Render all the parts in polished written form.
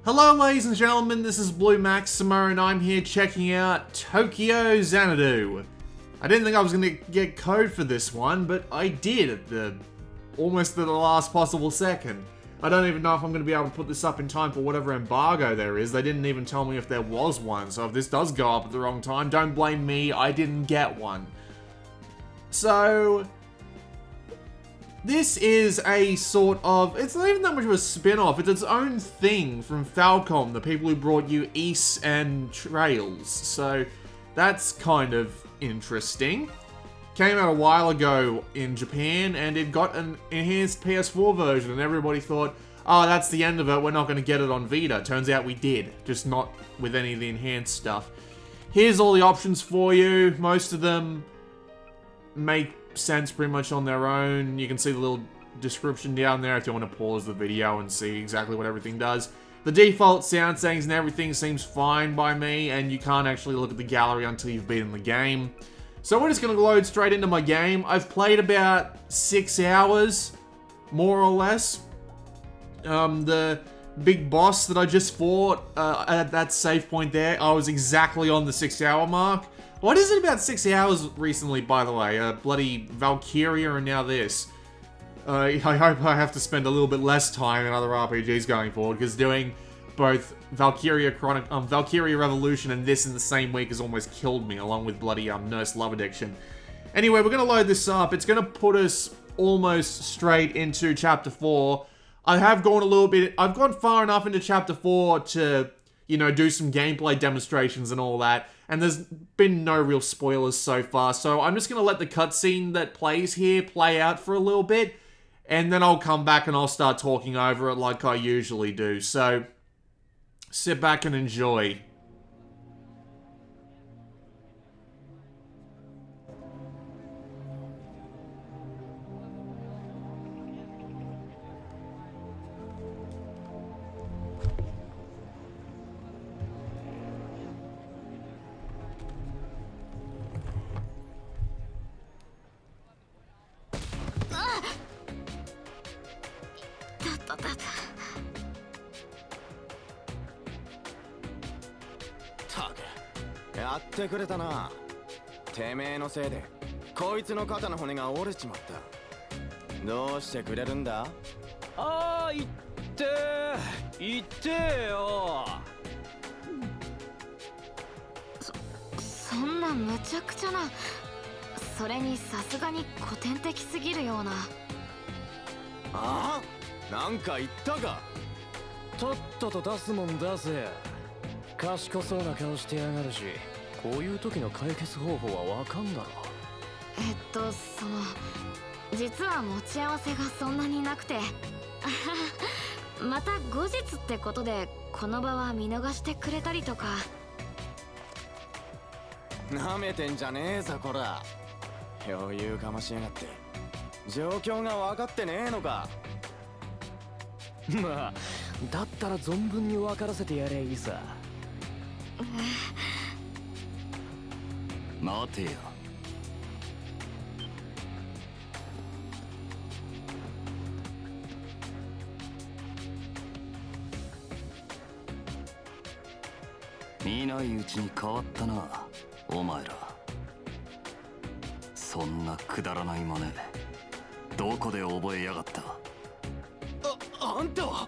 Hello ladies and gentlemen, this is Blue Maximo and I'm here checking out Tokyo Xanadu. I didn't think I was going to get code for this one, but I did almost at the last possible second. I don't even know if I'm going to be able to put this up in time for whatever embargo there is. They didn't even tell me if there was one, so if this does go up at the wrong time, don't blame me, I didn't get one. So, this is a sort of, it's not even that much of a spin-off, it's its own thing from Falcom, the people who brought you Ys and Trails. So, that's kind of interesting. Came out a while ago in Japan, and it got an enhanced PS4 version, and everybody thought, oh, that's the end of it, we're not going to get it on Vita. Turns out we did, just not with any of the enhanced stuff. Here's all the options for you. Most of them make sense pretty much on their own. You can see the little description down there if you want to pause the video and see exactly what everything does. The default sound settings and everything seems fine by me, and you can't actually look at the gallery until you've beaten the game. So we're just going to load straight into my game. I've played about 6 hours, more or less. The big boss that I just fought at that save point there, I was exactly on the 6-hour mark. What is it about 6 hours recently, by the way? Bloody Valkyria and now this. I hope I have to spend a little bit less time in other RPGs going forward, because doing both Valkyria Revolution and this in the same week has almost killed me, along with bloody Nurse Love Addiction. Anyway, we're going to load this up. It's going to put us almost straight into Chapter 4. I have gone a little bit, I've gone far enough into Chapter 4 to, you know, do some gameplay demonstrations and all that. And there's been no real spoilers so far, so I'm just going to let the cutscene that plays here play out for a little bit, and then I'll come back and I'll start talking over it like I usually do. So, sit back and enjoy.やってくれたな。てめえのせいでこいつの肩の骨が折れちまった。どうしてくれるんだ？ああ、言ってよ。そんな無茶苦茶な。それにさすがに古典的すぎるような。ああ、なんか言ったか。とっとと出すもん出せ。賢そうな顔してやがるし、こういう時の解決方法はわかんだろ。実は持ち合わせがそんなになくてまた後日ってことでこの場は見逃してくれたりとか。なめてんじゃねえぞこら。余裕かましやがって。状況が分かってねえのか。まあだったら存分に分からせてやれいいさ。待てよ。見ないうちに変わったな、お前ら。そんなくだらない真似、どこで覚えやがった？あんたは。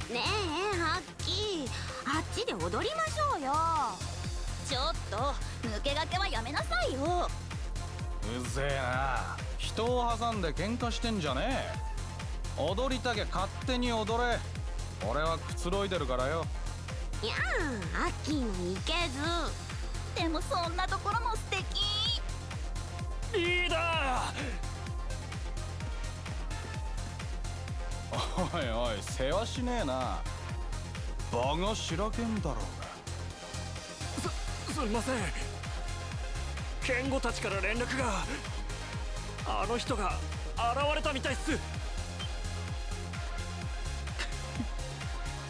ねえハッキー、あっちで踊りましょうよ。ちょっと抜け駆けはやめなさいよ。うぜえな。人を挟んで喧嘩してんじゃねえ。踊りたきゃ勝手に踊れ。俺はくつろいでるからよ。いやん、アッキーのいけず。でもそんなところも素敵。リーダー。おいおい、世話しねえな。場がしらけんだろうが。すみません。ケンゴたちから連絡が。あの人が現れたみたいっす。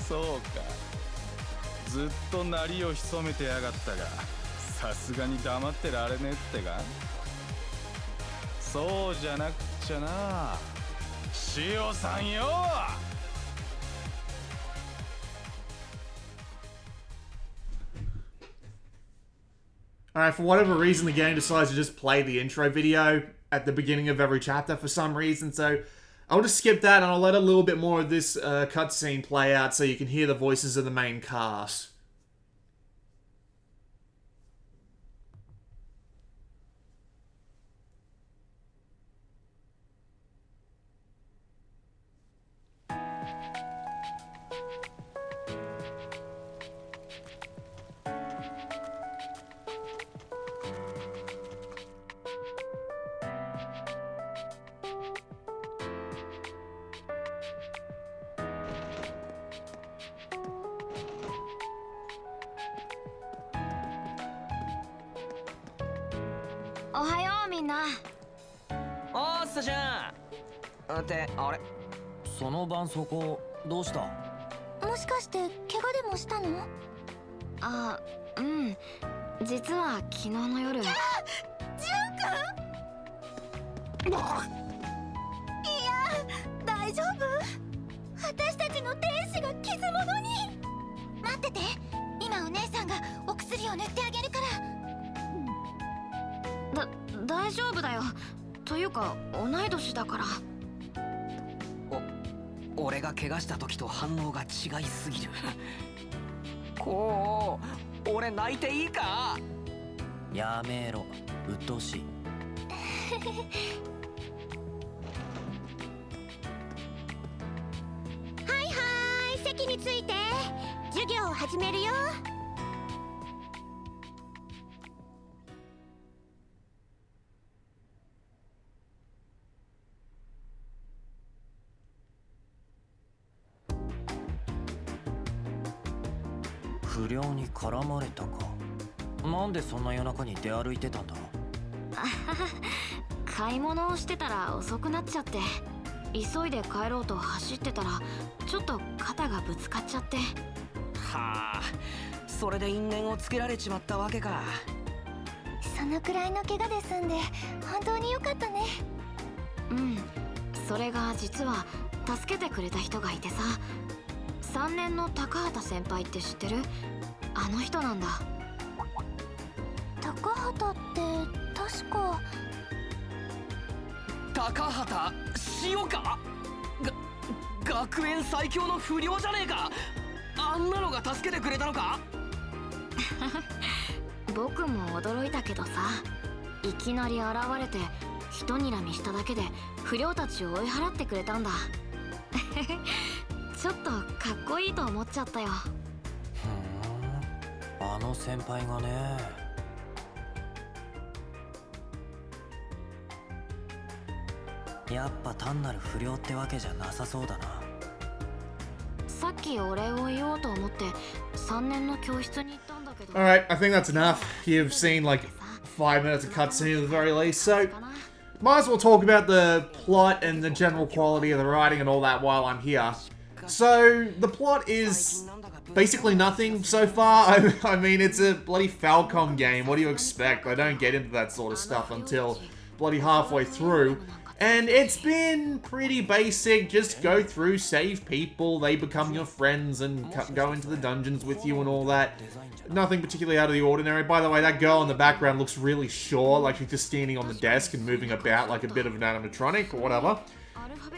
そうか、ずっと鳴りを潜めてやがったが、さすがに黙ってられねえってか。そうじゃなくちゃな、塩さんよ。Alright, for whatever reason, the game decides to just play the intro video at the beginning of every chapter for some reason, so I'll just skip that and I'll let a little bit more of this cutscene play out so you can hear the voices of the main cast. Ohayo, みんな。おーっすじゃん。ってあれ、その絆創膏どうした？もしかして怪我でもしたの？あ、うん。実は昨日の夜。ジュン君？いや、大丈夫？私たちの天使が傷物に。待ってて、今お姉さんがお薬を塗ってあげるから。大丈夫だよ。というか同い年だから。俺が怪我した時と反応が違いすぎる。こう、俺泣いていいか？やめろ、鬱陶しい。はいはい、席について。授業を始めるよ。不良に絡まれたか。なんでそんな夜中に出歩いてたんだ？買い物をしてたら遅くなっちゃって、急いで帰ろうと走ってたらちょっと肩がぶつかっちゃって。はあ、それで因縁をつけられちまったわけか。そのくらいの怪我で済んで本当に良かったね。うん、それが実は助けてくれた人がいてさ。3年の高畑先輩って知ってる？あの人なんだ。高畑って確か。高畑塩か？学園最強の不良じゃねえか。あんなのが助けてくれたのか？僕も驚いたけどさ、いきなり現れて一睨みしただけで不良たちを追い払ってくれたんだ。ちょっとかっこいいと思っちゃったよ。あの先輩がね。やっぱ単なる不良ってわけじゃなさそうだな。さっきお礼を言おうと思って3年の教室に行ったんだけど。Alright, I think that's enough. You've seen like 5 minutes of cutscene at the very least, so might as well talk about the plot and the general quality of the writing and all that while I'm here. So, the plot is basically nothing so far. I mean, it's a bloody Falcom game. What do you expect? I don't get into that sort of stuff until bloody halfway through. And it's been pretty basic. Just go through, save people, they become your friends and go into the dungeons with you and all that. Nothing particularly out of the ordinary. By the way, that girl in the background looks really sure, like she's just standing on the desk and moving about like a bit of an animatronic or whatever.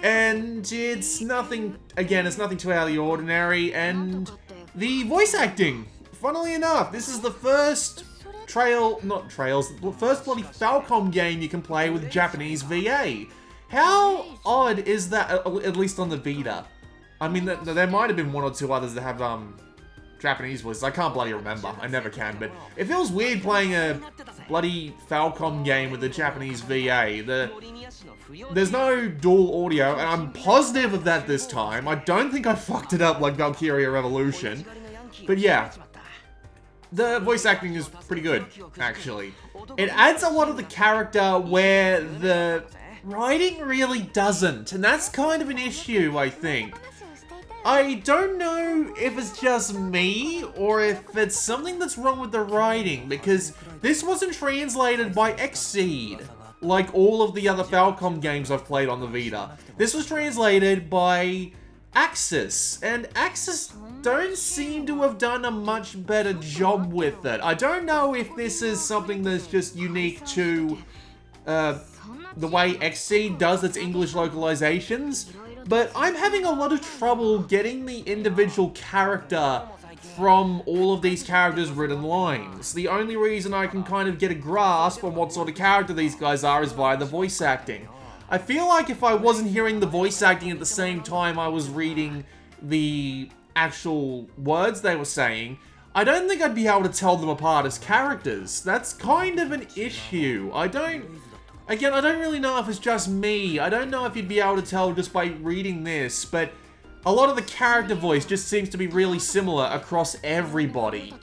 And it's nothing, again, it's nothing too out of the ordinary. And the voice acting, funnily enough, this is the first the first bloody Falcom game you can play with Japanese VA. How odd is that, at least on the Vita? I mean, there might have been one or two others that have, Japanese voices. I can't bloody remember. I never can, but it feels weird playing a bloody Falcom game with the Japanese VA. There's no dual audio, and I'm positive of that this time. I don't think I fucked it up like Valkyria Revolution. But yeah, the voice acting is pretty good, actually. It adds a lot of the character where writing really doesn't, and that's kind of an issue, I think. I don't know if it's just me, or if it's something that's wrong with the writing, because this wasn't translated by Xseed, like all of the other Falcom games I've played on the Vita. This was translated by Axis, and Axis don't seem to have done a much better job with it. I don't know if this is something that's just unique to the way Xseed does its English localizations, but I'm having a lot of trouble getting the individual character from all of these characters' written lines. The only reason I can kind of get a grasp on what sort of character these guys are is via the voice acting. I feel like if I wasn't hearing the voice acting at the same time I was reading the actual words they were saying, I don't think I'd be able to tell them apart as characters. That's kind of an issue. I don't really know if it's just me. I don't know if you'd be able to tell just by reading this, but a lot of the character voice just seems to be really similar across everybody.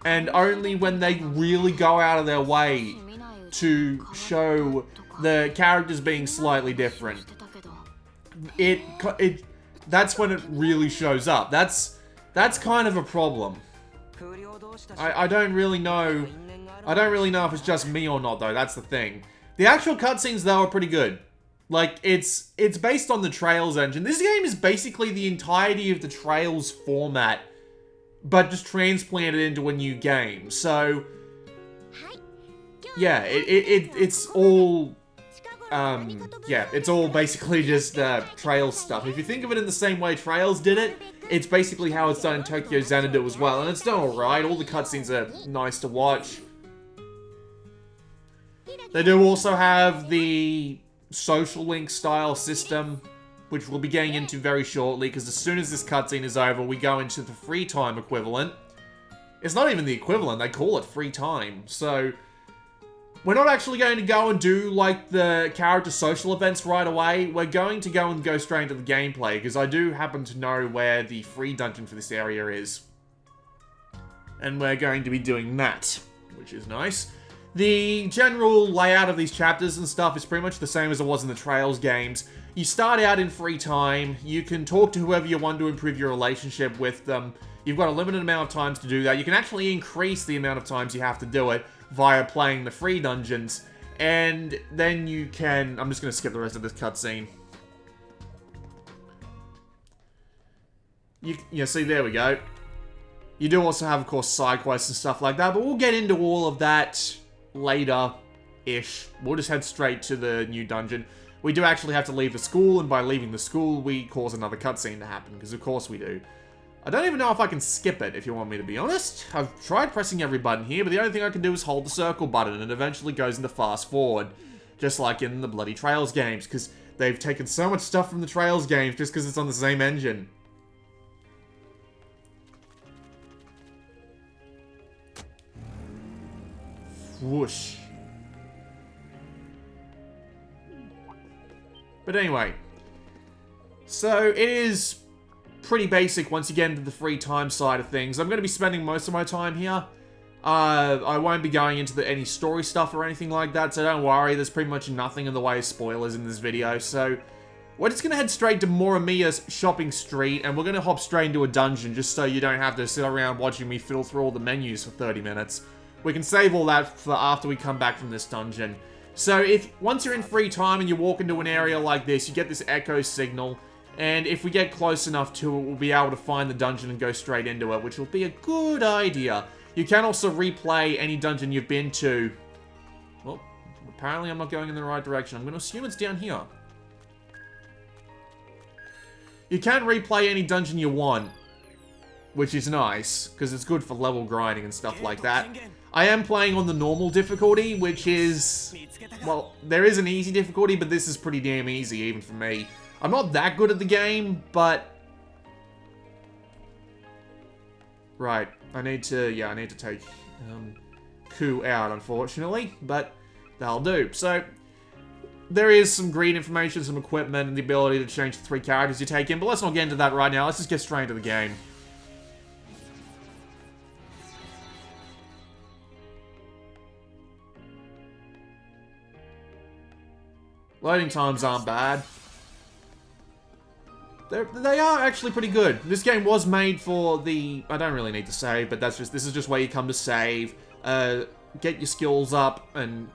And only when they really go out of their way to show the characters being slightly different, that's when it really shows up. That's kind of a problem. I don't really know if it's just me or not, though. That's the thing. The actual cutscenes, though, are pretty good. Like, it's based on the Trails engine. This game is basically the entirety of the Trails format, but just transplanted into a new game. So, yeah, it's all... yeah, it's all basically just Trails stuff. If you think of it in the same way Trails did it, it's basically how it's done in Tokyo Xanadu as well, and it's done alright. All the cutscenes are nice to watch. They do also have the social link style system, which we'll be getting into very shortly, because as soon as this cutscene is over, we go into the free time equivalent. It's not even the equivalent, they call it free time, so... We're not actually going to go and do, like, the character social events right away. We're going to go straight into the gameplay, because I do happen to know where the free dungeon for this area is. And we're going to be doing that, which is nice. The general layout of these chapters and stuff is pretty much the same as it was in the Trails games. You start out in free time, you can talk to whoever you want to improve your relationship with them. You've got a limited amount of times to do that. You can actually increase the amount of times you have to do it via playing the free dungeons. And then you can... I'm just going to skip the rest of this cutscene. You see, there we go. You do also have, of course, side quests and stuff like that, but we'll get into all of that later-ish. We'll just head straight to the new dungeon. We do actually have to leave the school, and by leaving the school, we cause another cutscene to happen, because of course we do. I don't even know if I can skip it, if you want me to be honest. I've tried pressing every button here, but the only thing I can do is hold the circle button, and it eventually goes into fast forward. Just like in the bloody Trails games, because they've taken so much stuff from the Trails games just because it's on the same engine. Whoosh. But anyway, so it is pretty basic once you get into the free time side of things. I'm going to be spending most of my time here. I won't be going into any story stuff or anything like that, so don't worry, there's pretty much nothing in the way of spoilers in this video. So we're just going to head straight to Morimiya's shopping street, and we're going to hop straight into a dungeon just so you don't have to sit around watching me fiddle through all the menus for 30 minutes. We can save all that for after we come back from this dungeon. So once you're in free time and you walk into an area like this, you get this echo signal, and if we get close enough to it, we'll be able to find the dungeon and go straight into it, which will be a good idea. You can also replay any dungeon you've been to. Well, apparently I'm not going in the right direction. I'm going to assume it's down here. You can replay any dungeon you want, which is nice, because it's good for level grinding and stuff like that. I am playing on the normal difficulty, which is... Well, there is an easy difficulty, but this is pretty damn easy, even for me. I'm not that good at the game, but... Right, I need to take Ku out, unfortunately, but that'll do. So, there is some green information, some equipment, and the ability to change the 3 characters you take in, but let's not get into that right now. Let's just get straight into the game. Loading times aren't bad. They are actually pretty good. This game was made for the... I don't really need to save, but this is just where you come to save, get your skills up, and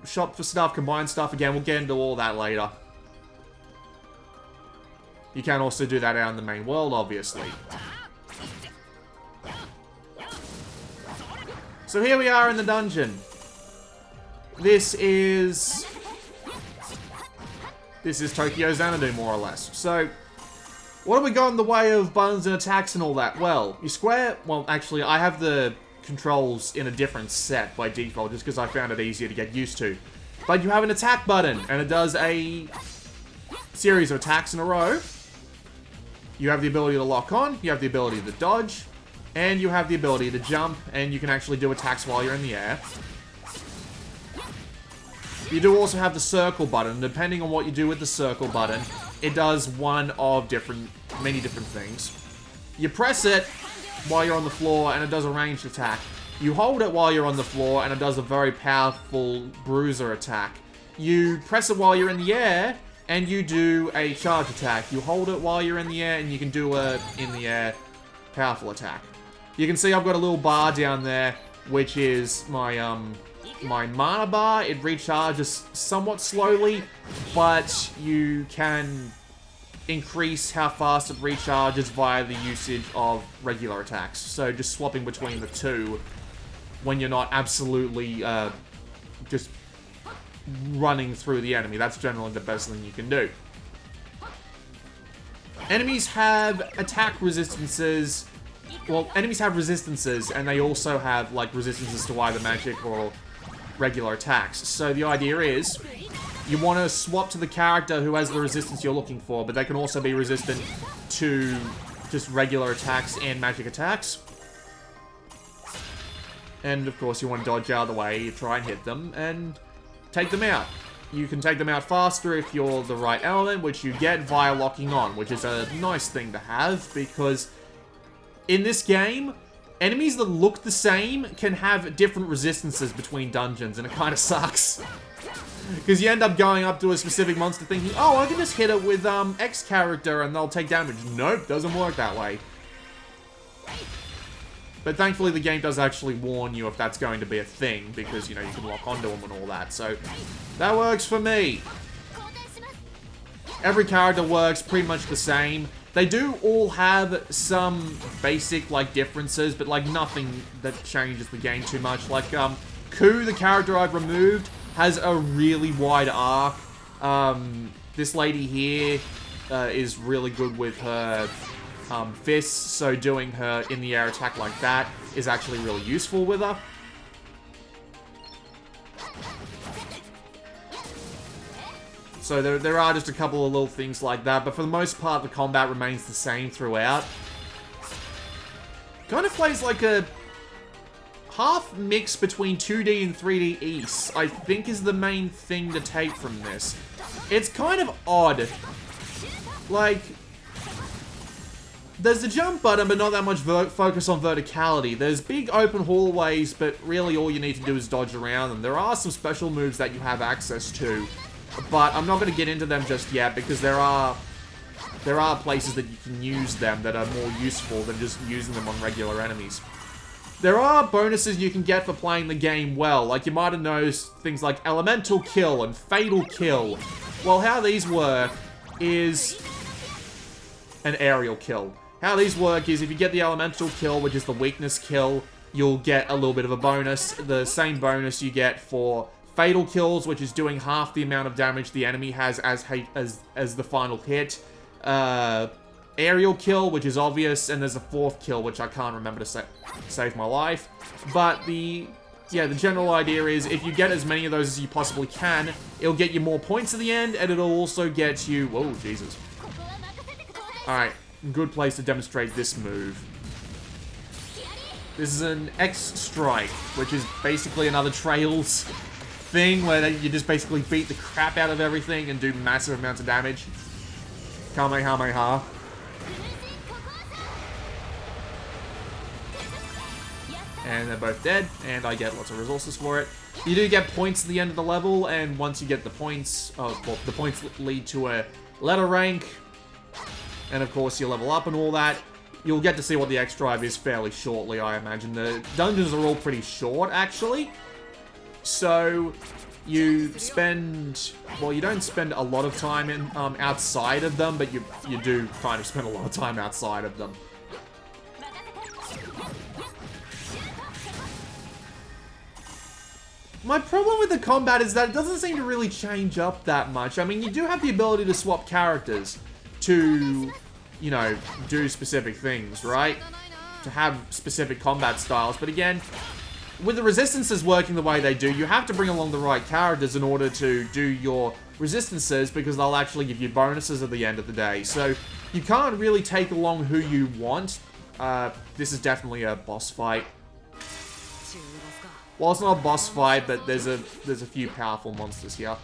shop for stuff, combine stuff. Again, we'll get into all that later. You can also do that out in the main world, obviously. So here we are in the dungeon. This is Tokyo Xanadu, more or less. So, what have we got in the way of buttons and attacks and all that? Well, you square... Well, actually, I have the controls in a different set by default, just because I found it easier to get used to. But you have an attack button, and it does a series of attacks in a row. You have the ability to lock on, you have the ability to dodge, and you have the ability to jump, and you can actually do attacks while you're in the air. You do also have the circle button. Depending on what you do with the circle button, it does one of many different things. You press it while you're on the floor, and it does a ranged attack. You hold it while you're on the floor, and it does a very powerful bruiser attack. You press it while you're in the air, and you do a charge attack. You hold it while you're in the air, and you can do a in-the-air powerful attack. You can see I've got a little bar down there, which is my mana bar. It recharges somewhat slowly, but you can increase how fast it recharges via the usage of regular attacks. So just swapping between the two when you're not absolutely just running through the enemy. That's generally the best thing you can do. Enemies have attack resistances. Well, enemies have resistances, and they also have, like, resistances to either magic or regular attacks. So the idea is, you want to swap to the character who has the resistance you're looking for, but they can also be resistant to just regular attacks and magic attacks. And, of course, you want to dodge out of the way, you try and hit them, and take them out. You can take them out faster if you're the right element, which you get via locking on, which is a nice thing to have, because in this game, enemies that look the same can have different resistances between dungeons, and it kind of sucks. Because you end up going up to a specific monster thinking, oh, I can just hit it with X character and they'll take damage. Nope, doesn't work that way. But thankfully the game does actually warn you if that's going to be a thing, because, you know, you can lock onto them and all that. So, that works for me. Every character works pretty much the same. They do all have some basic, like, differences, but, like, nothing that changes the game too much. Like, Ku, the character I've removed, has a really wide arc. This lady here is really good with her fists, so doing her in-the-air attack like that is actually really useful with her. So there are just a couple of little things like that, but for the most part, the combat remains the same throughout. Kind of plays like a half mix between 2D and 3D East, I think, is the main thing to take from this. It's kind of odd. Like, there's the jump button, but not that much focus on verticality. There's big open hallways, but really all you need to do is dodge around them. There are some special moves that you have access to, but I'm not going to get into them just yet, because there are places that you can use them that are more useful than just using them on regular enemies. There are bonuses you can get for playing the game well. Like, you might have noticed things like Elemental Kill and Fatal Kill. Well, how these work is an aerial kill. How these work is if you get the Elemental Kill, which is the weakness kill, you'll get a little bit of a bonus. The same bonus you get for Fatal Kills, which is doing half the amount of damage the enemy has as the final hit. Aerial kill, which is obvious, and there's a fourth kill, which I can't remember to save my life. But the general idea is if you get as many of those as you possibly can, it'll get you more points at the end, and it'll also get you... Whoa, Jesus. Alright, good place to demonstrate this move. This is an X Strike, which is basically another Trails thing, where you just basically beat the crap out of everything and do massive amounts of damage. Kamehameha. And they're both dead, and I get lots of resources for it. You do get points at the end of the level, and once you get the points, well, the points lead to a letter rank, and of course you level up and all that. You'll get to see what the X Drive is fairly shortly, I imagine. The dungeons are all pretty short, actually. So, you spend... Well, you don't spend a lot of time in, outside of them, but you do kind of spend a lot of time outside of them. My problem with the combat is that it doesn't seem to really change up that much. I mean, you do have the ability to swap characters to, you know, do specific things, right? To have specific combat styles. But again, with the resistances working the way they do, you have to bring along the right characters in order to do your resistances, because they'll actually give you bonuses at the end of the day. So you can't really take along who you want. This is definitely a boss fight. Well, it's not a boss fight, but there's a few powerful monsters here.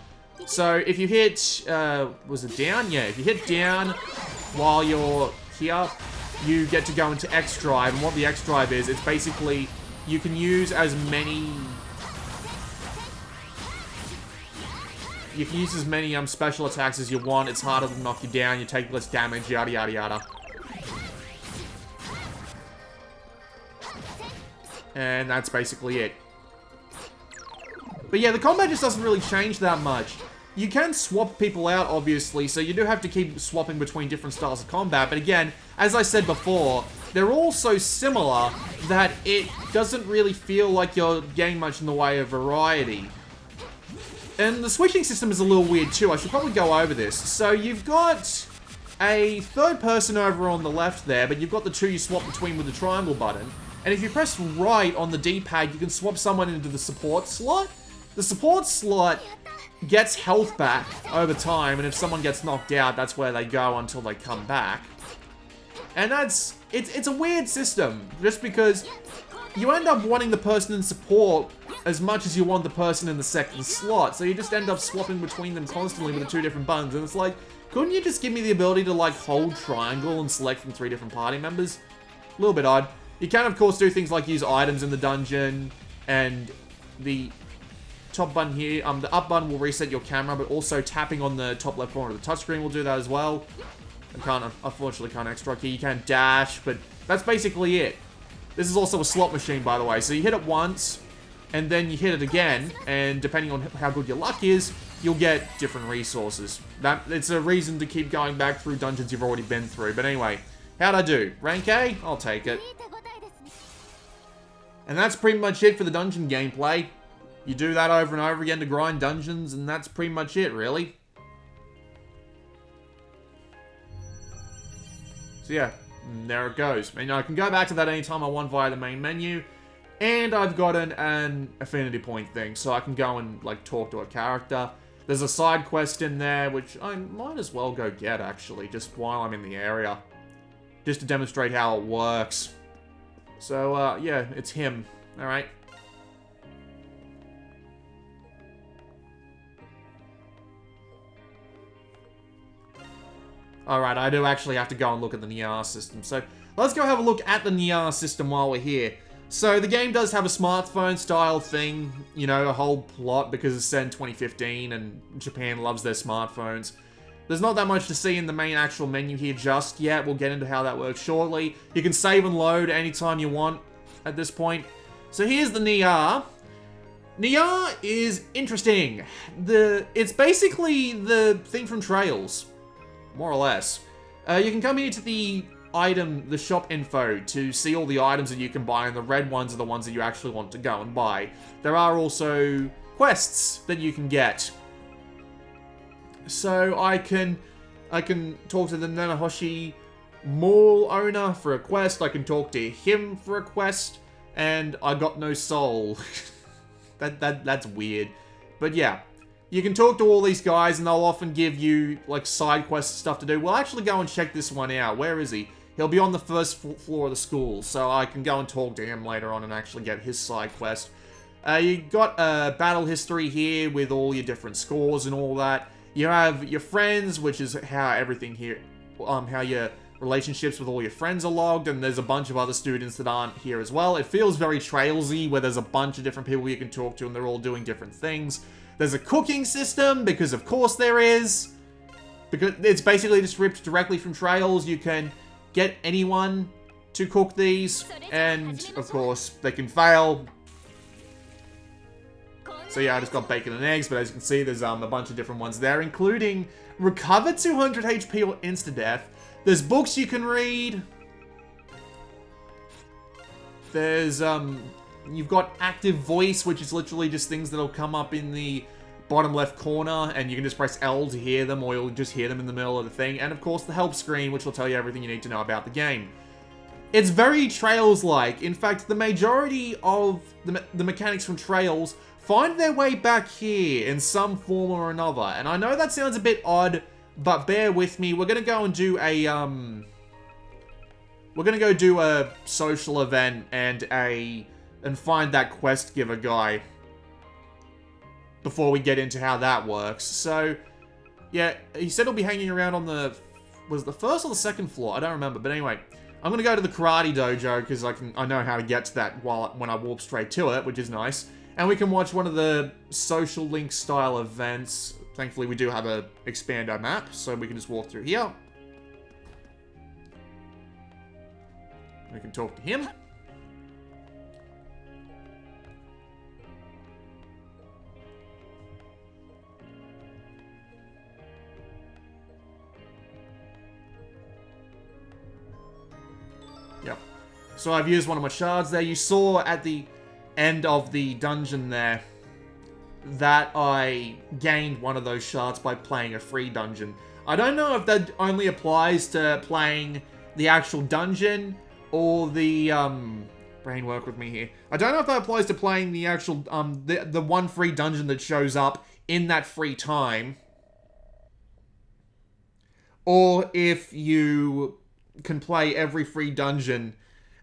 So if you hit, was it down? Yeah, if you hit down while you're here, you get to go into X Drive. And what the X Drive is, it's basically, you can use as many... You can use as many special attacks as you want. It's harder to knock you down, you take less damage, yada yada yada. And that's basically it. But yeah, the combat just doesn't really change that much. You can swap people out, obviously, so you do have to keep swapping between different styles of combat. But again, as I said before, they're all so similar that it doesn't really feel like you're getting much in the way of variety. And the switching system is a little weird too. I should probably go over this. So you've got a third person over on the left there, but you've got the two you swap between with the triangle button. And if you press right on the D-pad, you can swap someone into the support slot. The support slot gets health back over time, and if someone gets knocked out, that's where they go until they come back. And it's a weird system, just because you end up wanting the person in support as much as you want the person in the second slot, so you just end up swapping between them constantly with the two different buttons, and it's like, couldn't you just give me the ability to, like, hold triangle and select from 3 different party members? A little bit odd. You can, of course, do things like use items in the dungeon, and the top button here, the up button will reset your camera, but also tapping on the top left corner of the touchscreen will do that as well. Unfortunately can't extra key. You can dash, but that's basically it. This is also a slot machine, by the way, so you hit it once, and then you hit it again, and depending on how good your luck is, you'll get different resources. It's a reason to keep going back through dungeons you've already been through. But anyway, how'd I do? Rank A? I'll take it. And that's pretty much it for the dungeon gameplay. You do that over and over again to grind dungeons, and that's pretty much it, really. So yeah, there it goes. And I can go back to that anytime I want via the main menu. And I've got an affinity point thing, so I can go and, like, talk to a character. There's a side quest in there, which I might as well go get, actually, just while I'm in the area. Just to demonstrate how it works. So, yeah, it's him. Alright. Alright, I do actually have to go and look at the Niar system. So, let's go have a look at the Niar system while we're here. So, the game does have a smartphone style thing, you know, a whole plot because it's set in 2015 and Japan loves their smartphones. There's not that much to see in the main actual menu here just yet. We'll get into how that works shortly. You can save and load anytime you want at this point. So, here's the Niar. Niar is interesting. It's basically the thing from Trails. More or less. You can come here to the shop info to see all the items that you can buy, and the red ones are the ones that you actually want to go and buy. There are also quests that you can get. So I can talk to the Nanahoshi mall owner for a quest, I can talk to him for a quest, and I got no soul. That's weird. But yeah. You can talk to all these guys, and they'll often give you, like, side quest stuff to do. We'll actually go and check this one out. Where is he? He'll be on the first floor of the school, so I can go and talk to him later on and actually get his side quest. You got a battle history here with all your different scores and all that. You have your friends, which is how everything here, how your relationships with all your friends are logged, and there's a bunch of other students that aren't here as well. It feels very Trailsy, where there's a bunch of different people you can talk to, and they're all doing different things. There's a cooking system, because of course there is. Because it's basically just ripped directly from Trails. You can get anyone to cook these, and of course they can fail. So yeah, I just got bacon and eggs, but as you can see, there's a bunch of different ones there, including recover 200 HP or insta-death. There's books you can read. There's, you've got active voice, which is literally just things that'll come up in the bottom left corner, and you can just press L to hear them, or you'll just hear them in the middle of the thing. And of course, the help screen, which will tell you everything you need to know about the game. It's very Trails-like. In fact, the majority of the mechanics from Trails find their way back here in some form or another. And I know that sounds a bit odd, but bear with me. We're gonna go and do a, we're gonna go do a social event and find that quest giver guy before we get into how that works. So, yeah, he said he'll be hanging around on the, was it the first or the second floor? I don't remember, but anyway. I'm gonna go to the Karate Dojo, because I know how to get to that when I warp straight to it, which is nice. And we can watch one of the social link style events. Thankfully, we do have a expander map, so we can just walk through here. We can talk to him. Yep. So I've used one of my shards there. You saw at the end of the dungeon there that I gained one of those shards by playing a free dungeon. I don't know if that only applies to playing the actual dungeon or the, brain work with me here. I don't know if that applies to playing the actual, the one free dungeon that shows up in that free time, or if you can play every free dungeon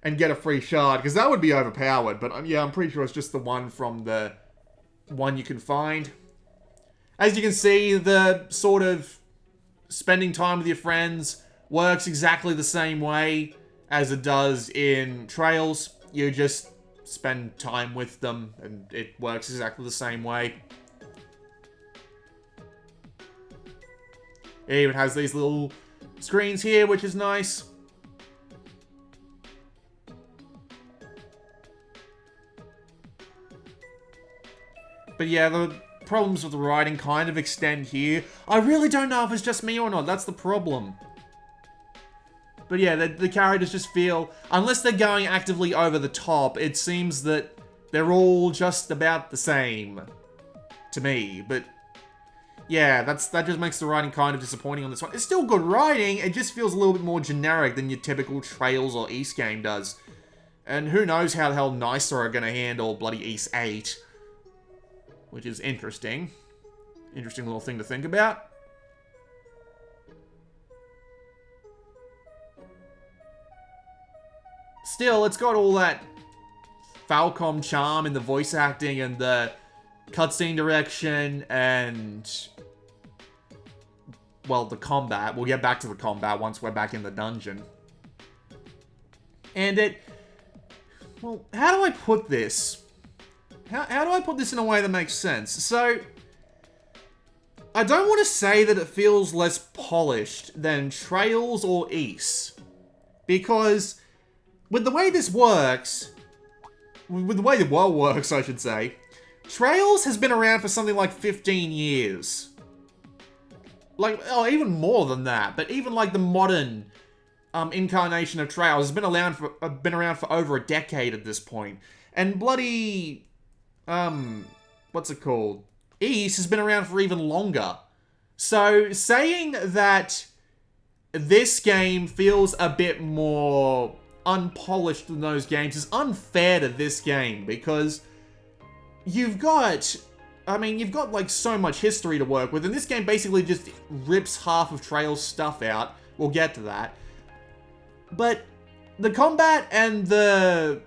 and get a free shard, because that would be overpowered. But yeah, I'm pretty sure it's just the one from the one you can find. As you can see, the sort of spending time with your friends works exactly the same way as it does in Trails. You just spend time with them, and it works exactly the same way. It even has these little screens here, which is nice. But yeah, the problems with the writing kind of extend here. I really don't know if it's just me or not. That's the problem. But yeah, the characters just feel, unless they're going actively over the top, it seems that they're all just about the same to me. But yeah, that just makes the writing kind of disappointing on this one. It's still good writing, it just feels a little bit more generic than your typical Trails or Ys game does. And who knows how the hell Nicer are gonna handle bloody Ys 8. Which is interesting. Interesting little thing to think about. Still, it's got all that Falcom charm in the voice acting and the cutscene direction and, well, the combat. We'll get back to the combat once we're back in the dungeon. And it, well, how do I put this? How do I put this in a way that makes sense? So, I don't want to say that it feels less polished than Trails or Ys. Because, with the way this works, with the way the world works, I should say, Trails has been around for something like 15 years. Like, oh, even more than that. But even like the modern incarnation of Trails has been around for over a decade at this point. And bloody, what's it called? Ys has been around for even longer. So saying that this game feels a bit more unpolished than those games is unfair to this game, because you've got like so much history to work with, and this game basically just rips half of Trails' stuff out. We'll get to that. But the combat and the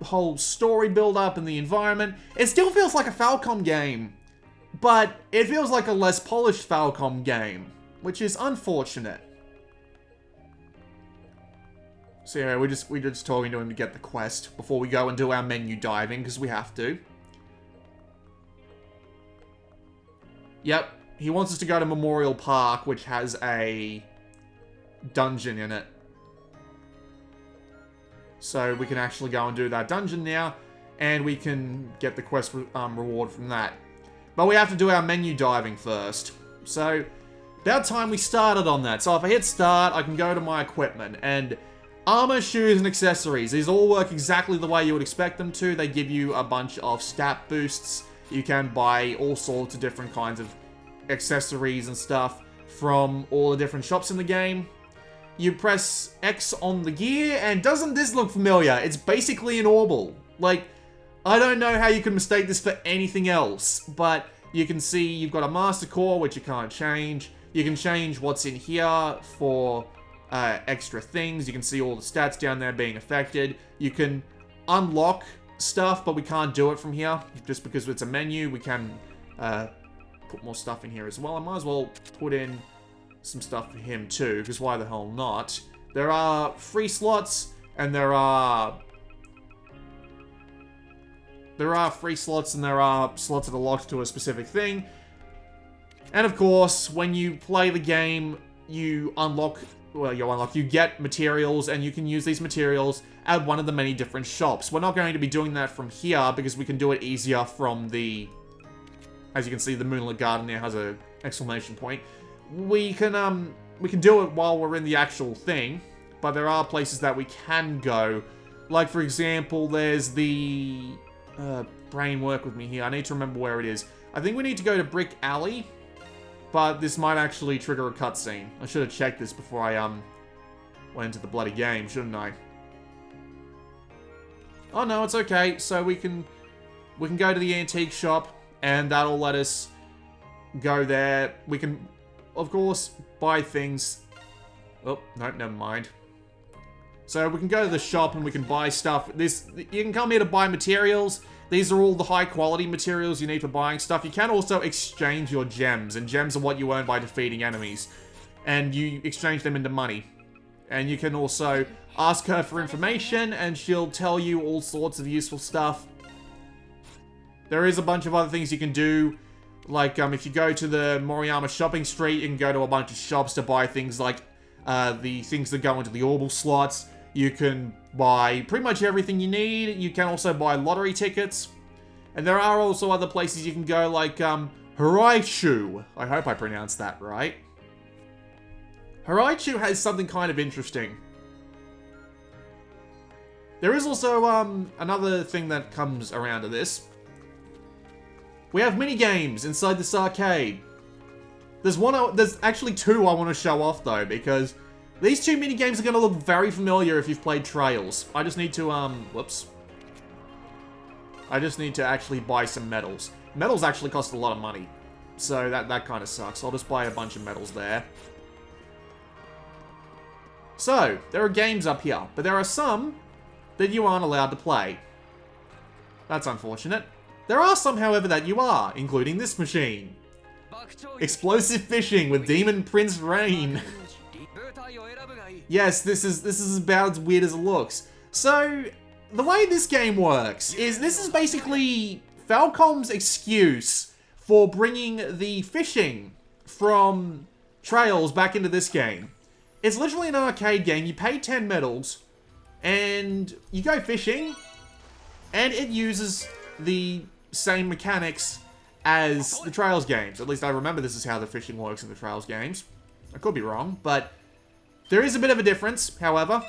whole story build-up and the environment, it still feels like a Falcom game. but it feels like a less polished Falcom game, which is unfortunate. So yeah, we're just talking to him to get the quest before we go and do our menu diving, because we have to. Yep, he wants us to go to Memorial Park, which has a dungeon in it. So we can actually go and do that dungeon now, and we can get the quest reward from that. But we have to do our menu diving first. So, about time we started on that. So if I hit start, I can go to my equipment, and armor, shoes, and accessories. These all work exactly the way you would expect them to. They give you a bunch of stat boosts. You can buy all sorts of different kinds of accessories and stuff from all the different shops in the game. You press X on the gear, and doesn't this look familiar? It's basically an Orbital. Like, I don't know how you can mistake this for anything else, but you can see you've got a Master Core, which you can't change. You can change what's in here for extra things. You can see all the stats down there being affected. You can unlock stuff, but we can't do it from here. Just because it's a menu, we can put more stuff in here as well. I might as well put in some stuff for him too, because why the hell not? There are free slots, and there are free slots, and there are slots that are locked to a specific thing. And of course, when you play the game, you get materials, and you can use these materials at one of the many different shops. We're not going to be doing that from here, because we can do it easier from the... As you can see, the Moonlit Garden there has an exclamation point. We can do it while we're in the actual thing, but there are places that we can go. Like, for example, there's the... brain work with me here. I need to remember where it is. I think we need to go to Brick Alley, but this might actually trigger a cutscene. I should have checked this before I went into the bloody game, shouldn't I? Oh no, it's okay. So we can go to the antique shop, and that'll let us go there. We can, of course, buy things. Oh, no, never mind. So we can go to the shop and we can buy stuff. You can come here to buy materials. These are all the high quality materials you need for buying stuff. You can also exchange your gems, and gems are what you earn by defeating enemies. And you exchange them into money. And you can also ask her for information, and she'll tell you all sorts of useful stuff. There is a bunch of other things you can do. Like, if you go to the Moriyama shopping street, you can go to a bunch of shops to buy things like the things that go into the Orbital slots. You can buy pretty much everything you need. You can also buy lottery tickets. And there are also other places you can go, like Haraichu. I hope I pronounced that right. Haraichu has something kind of interesting. There is also another thing that comes around to this. We have minigames inside this arcade. There's actually two I want to show off though, because these two minigames are going to look very familiar if you've played Trails. I just need to, whoops. I just need to actually buy some medals. Medals actually cost a lot of money, so that kind of sucks. I'll just buy a bunch of medals there. So, there are games up here, but there are some that you aren't allowed to play. That's unfortunate. There are some, however, that you are, including this machine. Explosive fishing with Demon Prince Rain. Yes, this is about as weird as it looks. So, the way this game works is this is basically Falcom's excuse for bringing the fishing from Trails back into this game. It's literally an arcade game. You pay 10 medals, and you go fishing, and it uses the same mechanics as the Trails games. At least I remember this is how the fishing works in the Trails games. I could be wrong, but there is a bit of a difference, however.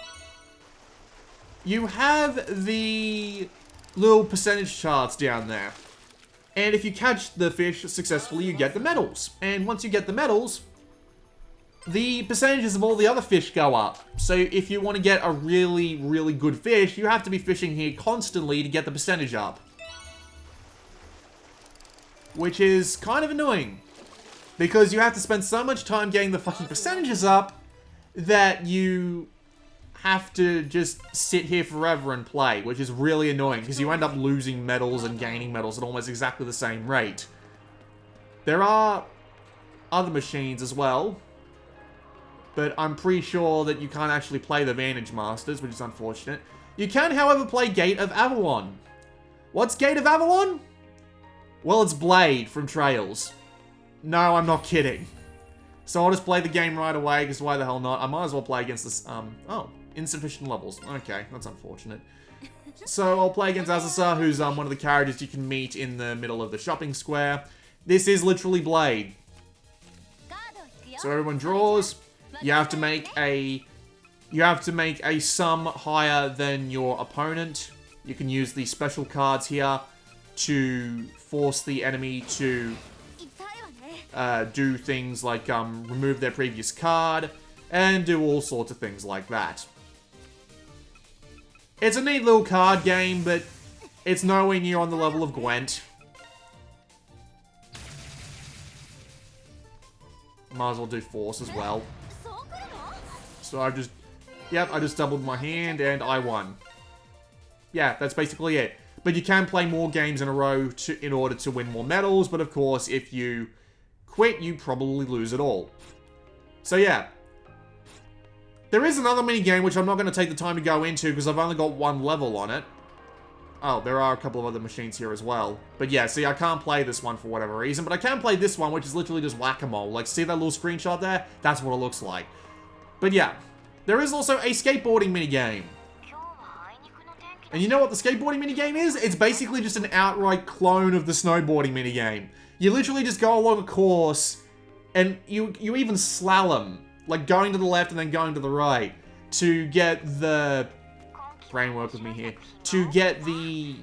You have the little percentage charts down there. And if you catch the fish successfully, you get the medals. And once you get the medals, the percentages of all the other fish go up. So if you want to get a really, really good fish, you have to be fishing here constantly to get the percentage up. Which is kind of annoying. Because you have to spend so much time getting the fucking percentages up that you have to just sit here forever and play, which is really annoying because you end up losing medals and gaining medals at almost exactly the same rate. There are other machines as well, but I'm pretty sure that you can't actually play the Vantage Masters, which is unfortunate. You can, however, play Gate of Avalon. What's Gate of Avalon? Well, it's Blade from Trails. No, I'm not kidding. So I'll just play the game right away, because why the hell not? I might as well play against this, oh, insufficient levels. Okay, that's unfortunate. So I'll play against Azasa, who's one of the characters you can meet in the middle of the shopping square. This is literally Blade. So everyone draws. You have to make a sum higher than your opponent. You can use the special cards here to force the enemy to do things like remove their previous card and do all sorts of things like that. It's a neat little card game, but it's nowhere near on the level of Gwent. Might as well do Force as well. So I just doubled my hand and I won. Yeah, that's basically it. But you can play more games in a row in order to win more medals, but of course, if you quit, you probably lose it all. So yeah. There is another minigame which I'm not going to take the time to go into because I've only got one level on it. Oh, there are a couple of other machines here as well. But yeah, see, I can't play this one for whatever reason, but I can play this one, which is literally just whack-a-mole. Like, see that little screenshot there? That's what it looks like. But yeah, there is also a skateboarding minigame. And you know what the skateboarding minigame is? It's basically just an outright clone of the snowboarding minigame. You literally just go along a course, and you even slalom. Like, going to the left and then going to the right. To get the... brain work with me here. To get the...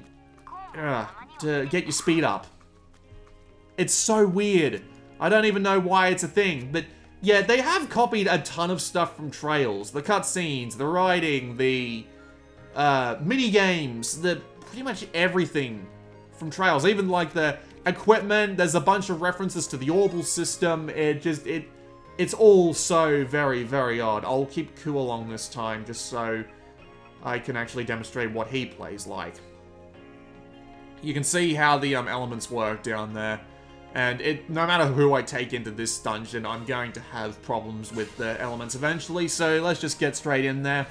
to get your speed up. It's so weird. I don't even know why it's a thing, but... yeah, they have copied a ton of stuff from Trails. The cutscenes, the writing, the mini-games, pretty much everything from Trails. Even like the equipment, there's a bunch of references to the Orbital system. It's all so very, very odd. I'll keep Ku along this time just so I can actually demonstrate what he plays like. You can see how the elements work down there. And no matter who I take into this dungeon, I'm going to have problems with the elements eventually, so let's just get straight in there.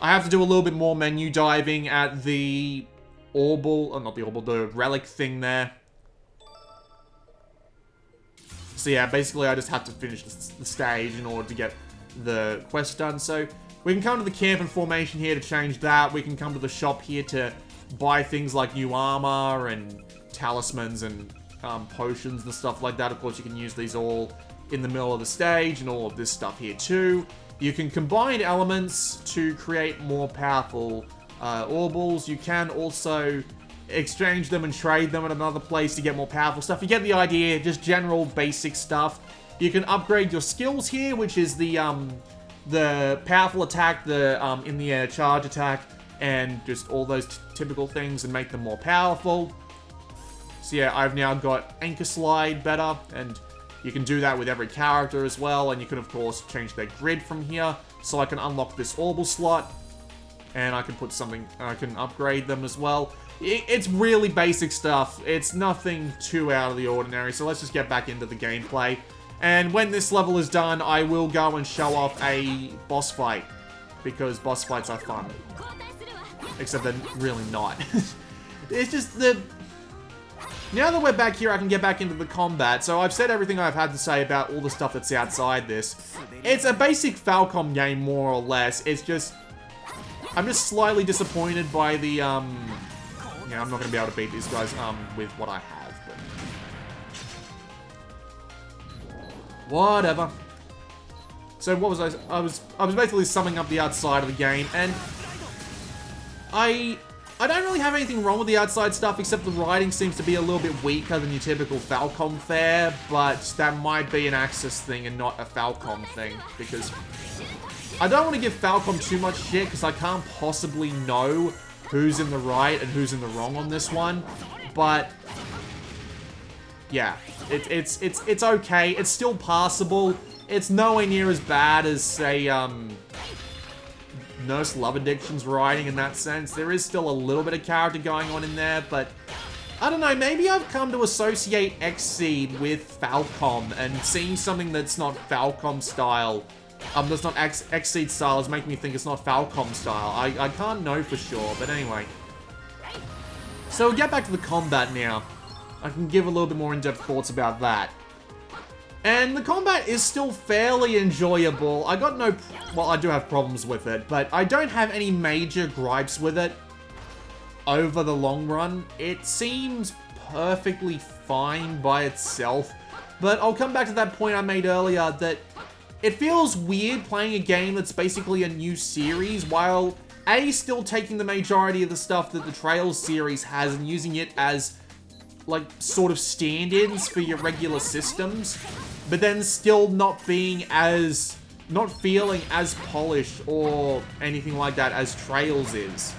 I have to do a little bit more menu diving at the the relic thing there. So yeah, basically I just have to finish the stage in order to get the quest done. So we can come to the camp and formation here to change that. We can come to the shop here to buy things like new armor and talismans and potions and stuff like that. Of course, you can use these all in the middle of the stage and all of this stuff here too. You can combine elements to create more powerful orbals. You can also exchange them and trade them at another place to get more powerful stuff. You get the idea, just general basic stuff. You can upgrade your skills here, which is the powerful attack, the in the air charge attack, and just all those typical things and make them more powerful. So yeah, I've now got Anchor Slide better, and you can do that with every character as well, and you can of course change their grid from here, so I can unlock this Orbital slot, and I can put something, I can upgrade them as well. It's really basic stuff, it's nothing too out of the ordinary, so let's just get back into the gameplay. And when this level is done, I will go and show off a boss fight, because boss fights are fun. Except they're really not. It's just the... Now that we're back here, I can get back into the combat. So I've said everything I've had to say about all the stuff that's outside this. It's a basic Falcom game, more or less. It's just... I'm just slightly disappointed by the, Yeah, I'm not going to be able to beat these guys, with what I have, but... Whatever. So what was I was basically summing up the outside of the game, and... I don't really have anything wrong with the outside stuff, except the writing seems to be a little bit weaker than your typical Falcom fare, but that might be an Axis thing and not a Falcom thing, because I don't want to give Falcom too much shit, because I can't possibly know who's in the right and who's in the wrong on this one, but yeah, it's okay, it's still passable, it's nowhere near as bad as, say, Nurse Love Addiction's writing in that sense. There is still a little bit of character going on in there, but I don't know, maybe I've come to associate Xseed with Falcom, and seeing something that's not Falcom style, that's not Xseed style, is making me think it's not Falcom style. I can't know for sure, but anyway. So we'll get back to the combat now. I can give a little bit more in-depth thoughts about that. And the combat is still fairly enjoyable. I got no... Well, I do have problems with it, but I don't have any major gripes with it over the long run. It seems perfectly fine by itself, but I'll come back to that point I made earlier that it feels weird playing a game that's basically a new series while A, still taking the majority of the stuff that the Trails series has and using it as, like, sort of stand-ins for your regular systems, but then still not feeling as polished or anything like that as Trails is.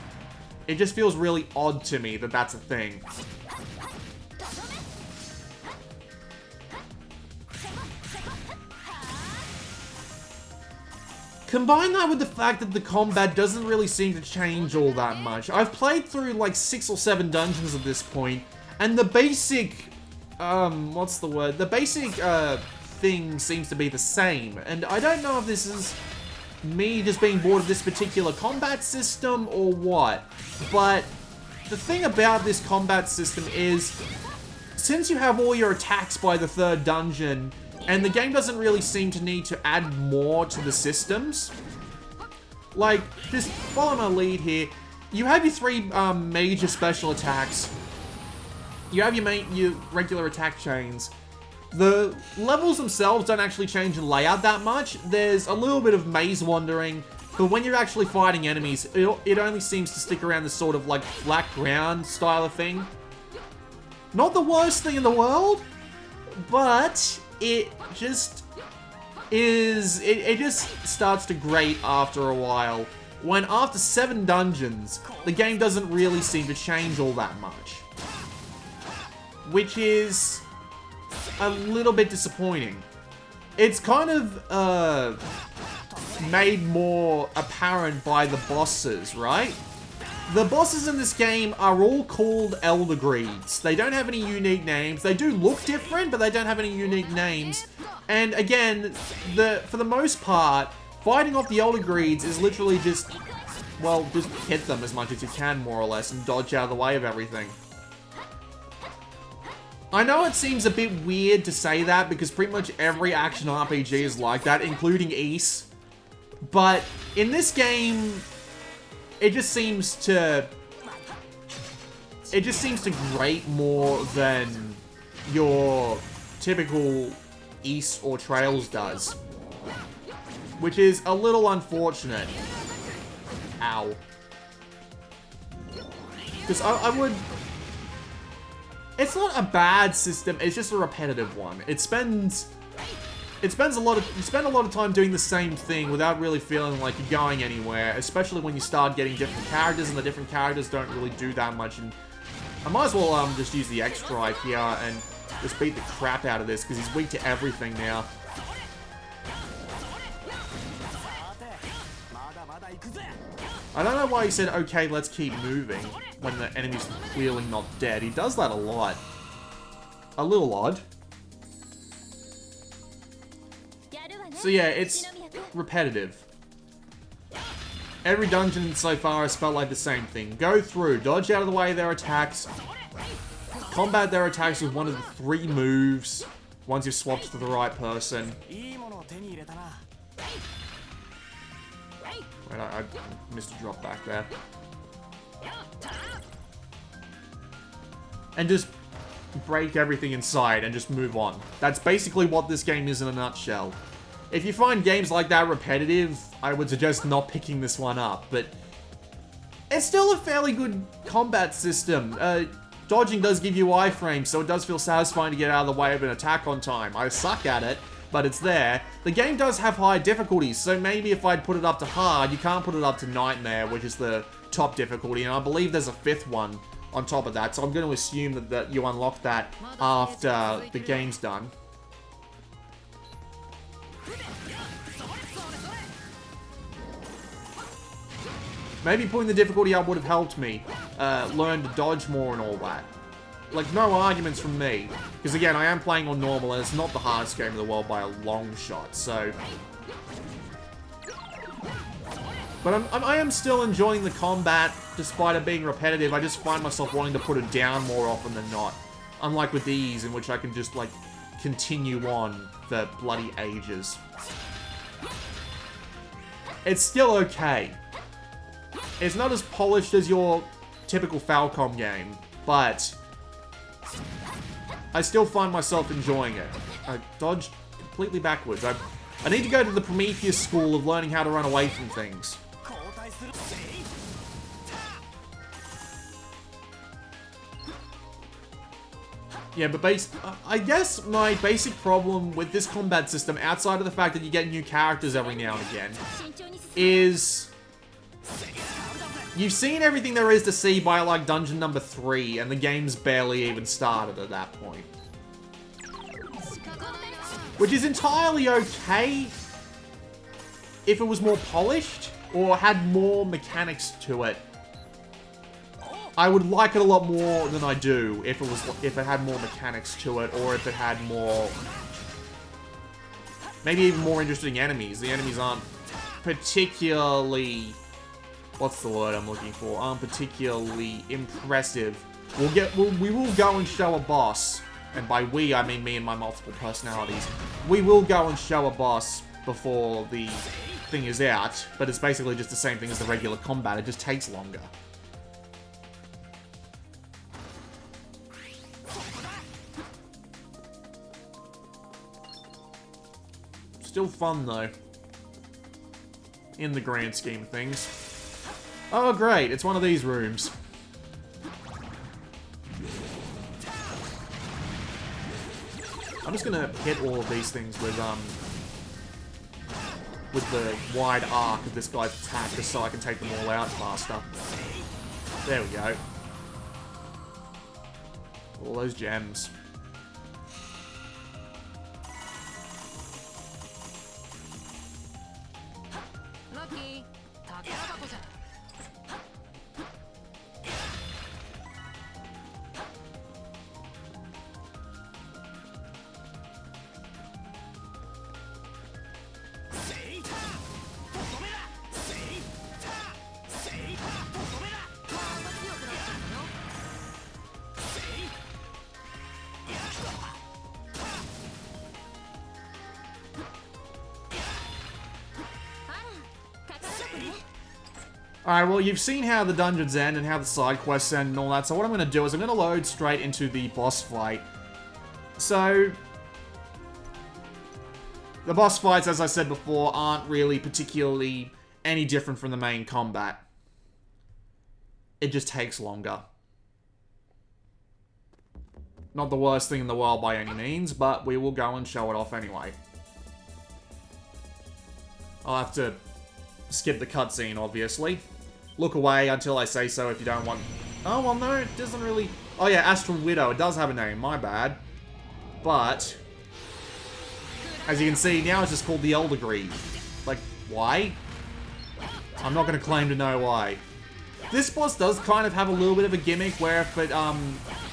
It just feels really odd to me that that's a thing. Combine that with the fact that the combat doesn't really seem to change all that much. I've played through like 6 or 7 dungeons at this point, and the basic, what's the word? The basic, thing seems to be the same. And I don't know if this is me just being bored of this particular combat system or what. But the thing about this combat system is, since you have all your attacks by the 3rd dungeon, and the game doesn't really seem to need to add more to the systems, like, just follow my lead here. You have your 3 major special attacks. You have your regular attack chains. The levels themselves don't actually change in layout that much. There's a little bit of maze wandering, but when you're actually fighting enemies, it only seems to stick around this sort of like flat ground style of thing. Not the worst thing in the world, but it just is, it just starts to grate after a while. When after 7 dungeons, the game doesn't really seem to change all that much. Which is a little bit disappointing. It's kind of made more apparent by the bosses, right? The bosses in this game are all called Elder Greeds. They don't have any unique names. They do look different, but they don't have any unique names. And again, for the most part, fighting off the Elder Greeds is literally just, well, just hit them as much as you can, more or less, and dodge out of the way of everything. I know it seems a bit weird to say that because pretty much every action RPG is like that, including Ys. But in this game, it just seems to grate more than your typical Ys or Trails does. Which is a little unfortunate. Ow. Because I would... It's not a bad system, it's just a repetitive one. You spend a lot of time doing the same thing without really feeling like you're going anywhere, especially when you start getting different characters, and the different characters don't really do that much. And I might as well just use the X drive here and just beat the crap out of this, because he's weak to everything now. I don't know why he said, okay, let's keep moving, when the enemy's clearly not dead. He does that a lot. A little odd. So yeah, it's repetitive. Every dungeon so far has felt like the same thing. Go through, dodge out of the way of their attacks, combat their attacks with one of the 3 moves, once you've swapped to the right person. Wait, I missed a drop back there. And just break everything inside and just move on. That's basically what this game is in a nutshell. If you find games like that repetitive, I would suggest not picking this one up, but it's still a fairly good combat system. Dodging does give you iframes, so it does feel satisfying to get out of the way of an attack on time. I suck at it, but it's there. The game does have high difficulties, so maybe if I'd put it up to hard, you can't put it up to Nightmare, which is the top difficulty, and I believe there's a 5th one on top of that, so I'm going to assume that you unlock that after the game's done. Maybe putting the difficulty up would have helped me learn to dodge more and all that. like, no arguments from me. Because again, I am playing on normal, and it's not the hardest game in the world by a long shot, so... But I am still enjoying the combat, despite it being repetitive. I just find myself wanting to put it down more often than not. Unlike with these, in which I can just, like, continue on for bloody ages. It's still okay. It's not as polished as your typical Falcom game, but I still find myself enjoying it. I dodged completely backwards. I need to go to the Prometheus school of learning how to run away from things. Yeah, but I guess my basic problem with this combat system, outside of the fact that you get new characters every now and again, is... You've seen everything there is to see by, like, dungeon number 3, and the game's barely even started at that point. Which is entirely okay if it was more polished, or had more mechanics to it. I would like it a lot more than I do if it had more mechanics to it, or if it had more... Maybe even more interesting enemies. The enemies aren't particularly... What's the word I'm looking for? Aren't particularly impressive. We will go and show a boss, and by we, I mean me and my multiple personalities. We will go and show a boss before the thing is out, but it's basically just the same thing as the regular combat. It just takes longer. Still fun, though. In the grand scheme of things. Oh, great. It's one of these rooms. I'm just gonna hit all of these things with the wide arc of this guy's attack, just so I can take them all out faster. There we go. All those gems. Alright, well, you've seen how the dungeons end and how the side quests end and all that, so what I'm going to do is I'm going to load straight into the boss fight. So, the boss fights, as I said before, aren't really particularly any different from the main combat. It just takes longer. Not the worst thing in the world by any means, but we will go and show it off anyway. I'll have to skip the cutscene, obviously. Look away until I say so if you don't want... Oh, well, no, it doesn't really... Oh, yeah, Astral Widow. It does have a name. My bad. But... as you can see, now it's just called the Elder Greed. Like, why? I'm not going to claim to know why. This boss does kind of have a little bit of a gimmick where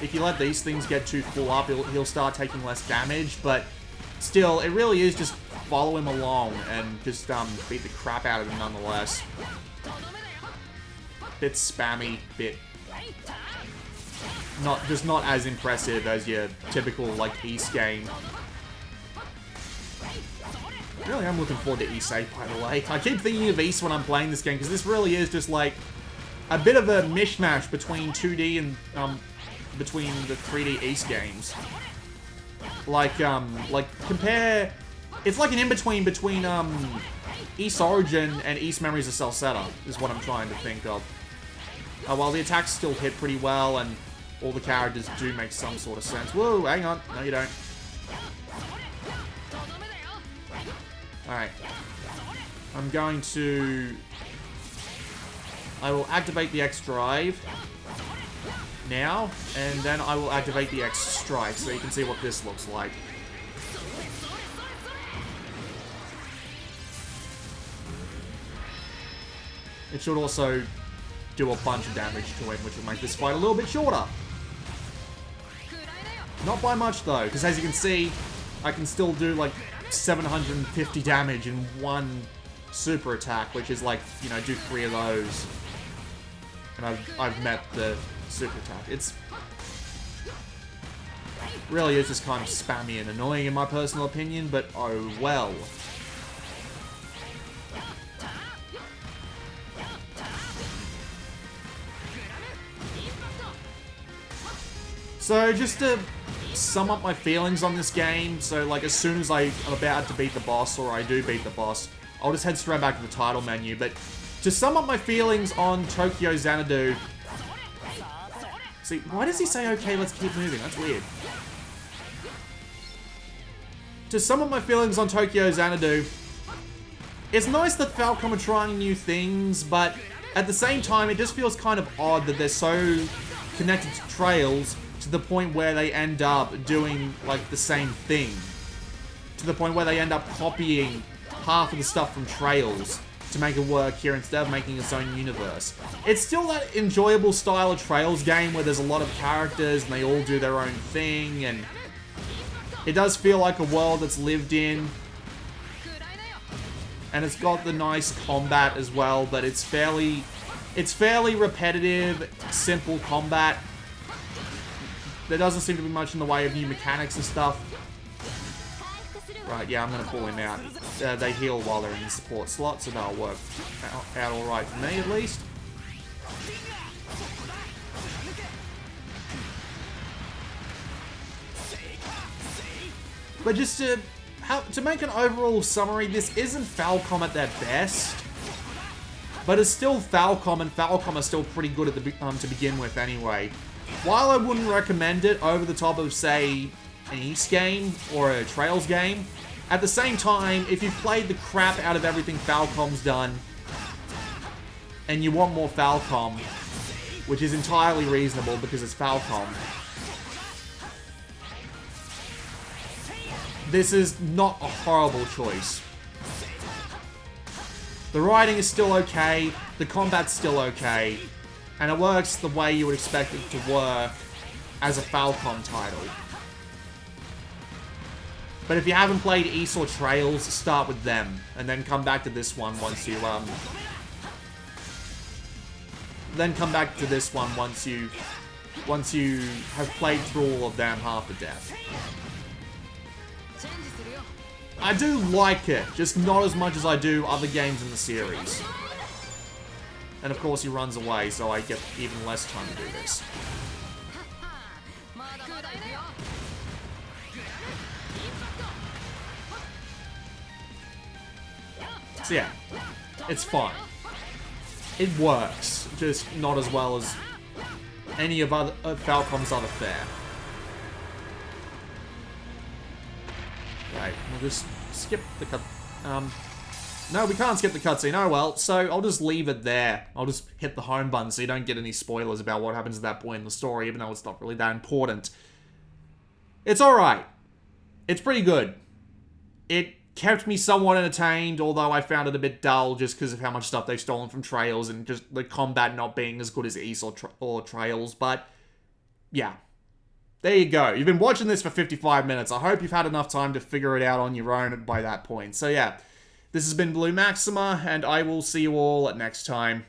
if you let these things get too full up, he'll start taking less damage, but still, it really is just follow him along and just beat the crap out of him nonetheless. Bit spammy, bit not as impressive as your typical like East game. Really, I'm looking forward to East 8, by the way. I keep thinking of East when I'm playing this game because this really is just like a bit of a mishmash between 2D and between the 3D East games. Like compare. It's like an in-between between East Origin and East Memories of Celceta, is what I'm trying to think of. While the attacks still hit pretty well, and all the characters do make some sort of sense. Whoa, hang on. No, you don't. Alright. I'm going to... I will activate the X Drive now, and then I will activate the X Strike, so you can see what this looks like. It should also do a bunch of damage to him, which will make this fight a little bit shorter. Not by much though, because as you can see, I can still do like 750 damage in one super attack, which is like, you know, do 3 of those. And I've met the super attack. It's really is just kind of spammy and annoying in my personal opinion, but oh well. So just to sum up my feelings on this game, so like as soon as I'm about to beat the boss, or I do beat the boss, I'll just head straight back to the title menu. But to sum up my feelings on Tokyo Xanadu... See, why does he say, okay, let's keep moving? That's weird. To sum up my feelings on Tokyo Xanadu, it's nice that Falcom are trying new things, but at the same time, it just feels kind of odd that they're so connected to Trails to the point where they end up doing, like, the same thing. To the point where they end up copying half of the stuff from Trails to make it work here instead of making its own universe. It's still that enjoyable style of Trails game where there's a lot of characters and they all do their own thing, and it does feel like a world that's lived in. And it's got the nice combat as well, but it's fairly repetitive, simple combat. There doesn't seem to be much in the way of new mechanics and stuff. Right, yeah, I'm gonna pull him out. They heal while they're in the support slot, so that'll work out alright for me, at least. But just to make an overall summary, this isn't Falcom at their best, but it's still Falcom, and Falcom are still pretty good at the to begin with anyway. While I wouldn't recommend it over the top of, say, an East game or a Trails game, at the same time, if you've played the crap out of everything Falcom's done, and you want more Falcom, which is entirely reasonable because it's Falcom, this is not a horrible choice. The writing is still okay, the combat's still okay, and it works the way you would expect it to work as a Falcom title. But if you haven't played East or Trails, start with them, and then come back to this one once you, once you have played through all of them half to death. I do like it, just not as much as I do other games in the series. And of course he runs away, so I get even less time to do this. So yeah, it's fine. It works, just not as well as any of Falcom's other fare. Right, we'll just skip the cut. No, we can't skip the cutscene. Oh well, so I'll just leave it there. I'll just hit the home button so you don't get any spoilers about what happens at that point in the story, even though it's not really that important. It's alright. It's pretty good. It kept me somewhat entertained, although I found it a bit dull just because of how much stuff they've stolen from Trails and just the combat not being as good as East or Trails, but yeah. There you go. You've been watching this for 55 minutes. I hope you've had enough time to figure it out on your own by that point. So yeah, this has been Blue Maxima, and I will see you all next time.